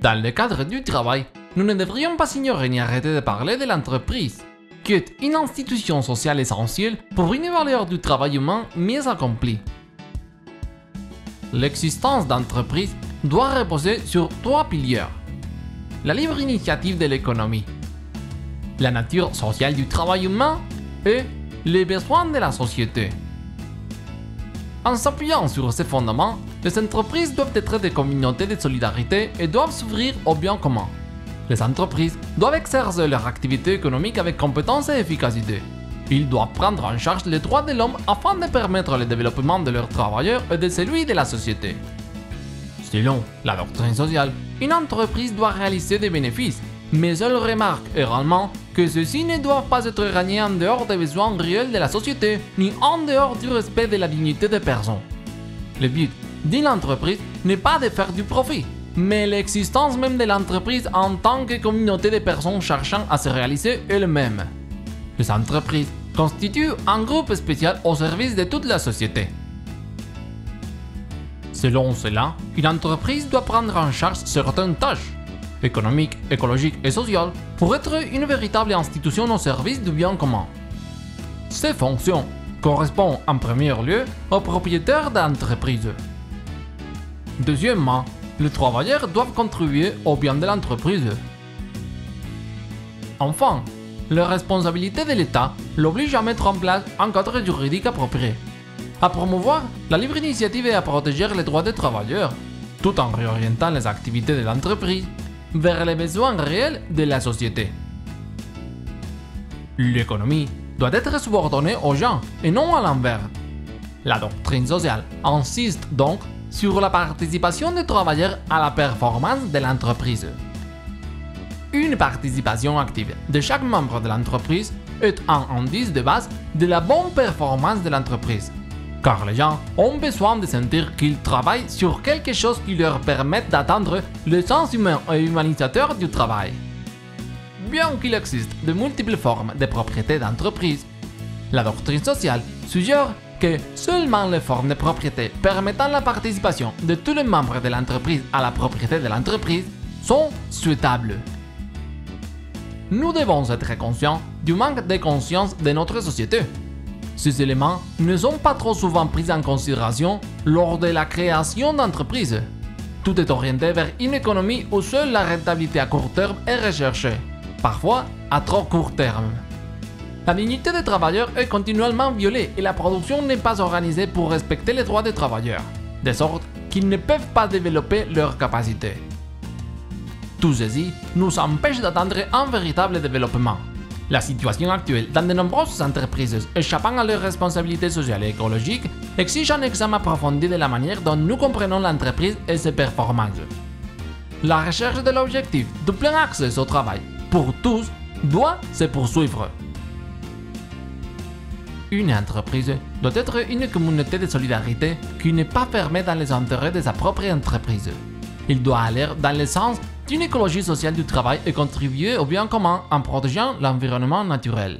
Dans le cadre du travail, nous ne devrions pas ignorer ni arrêter de parler de l'entreprise, qui est une institution sociale essentielle pour une valeur du travail humain mieux accomplie. L'existence d'entreprises doit reposer sur 3 piliers. La libre initiative de l'économie, la nature sociale du travail humain et les besoins de la société. En s'appuyant sur ces fondements, les entreprises doivent être des communautés de solidarité et doivent s'ouvrir au bien commun. Les entreprises doivent exercer leur activité économique avec compétence et efficacité. Ils doivent prendre en charge les droits de l'homme afin de permettre le développement de leurs travailleurs et de celui de la société. Selon la doctrine sociale, une entreprise doit réaliser des bénéfices, mais elle remarque également que ceux-ci ne doivent pas être gagnés en dehors des besoins réels de la société, ni en dehors du respect de la dignité des personnes. Le but d'une entreprise n'est pas de faire du profit, mais l'existence même de l'entreprise en tant que communauté de personnes cherchant à se réaliser elles-mêmes. Les entreprises constituent un groupe spécial au service de toute la société. Selon cela, une entreprise doit prendre en charge certaines tâches économiques, écologiques et sociales pour être une véritable institution au service du bien commun. Ces fonctions correspondent en premier lieu aux propriétaires d'entreprise. Deuxièmement, les travailleurs doivent contribuer au bien de l'entreprise. Enfin, la responsabilité de l'État l'oblige à mettre en place un cadre juridique approprié, à promouvoir la libre initiative et à protéger les droits des travailleurs, tout en réorientant les activités de l'entreprise vers les besoins réels de la société. L'économie doit être subordonnée aux gens et non à l'envers. La doctrine sociale insiste donc sur la participation des travailleurs à la performance de l'entreprise. Une participation active de chaque membre de l'entreprise est un indice de base de la bonne performance de l'entreprise, car les gens ont besoin de sentir qu'ils travaillent sur quelque chose qui leur permette d'atteindre le sens humain et humanisateur du travail. Bien qu'il existe de multiples formes de propriété d'entreprise, la doctrine sociale suggère que seulement les formes de propriété permettant la participation de tous les membres de l'entreprise à la propriété de l'entreprise sont souhaitables. Nous devons être conscients du manque de conscience de notre société. Ces éléments ne sont pas trop souvent pris en considération lors de la création d'entreprises. Tout est orienté vers une économie où seule la rentabilité à court terme est recherchée, parfois à trop court terme. La dignité des travailleurs est continuellement violée et la production n'est pas organisée pour respecter les droits des travailleurs, de sorte qu'ils ne peuvent pas développer leurs capacités. Tout ceci nous empêche d'atteindre un véritable développement. La situation actuelle dans de nombreuses entreprises échappant à leurs responsabilités sociales et écologiques exige un examen approfondi de la manière dont nous comprenons l'entreprise et ses performances. La recherche de l'objectif du plein accès au travail pour tous doit se poursuivre. Une entreprise doit être une communauté de solidarité qui n'est pas fermée dans les intérêts de sa propre entreprise. Il doit aller dans le sens d'une écologie sociale du travail et contribuer au bien commun en protégeant l'environnement naturel.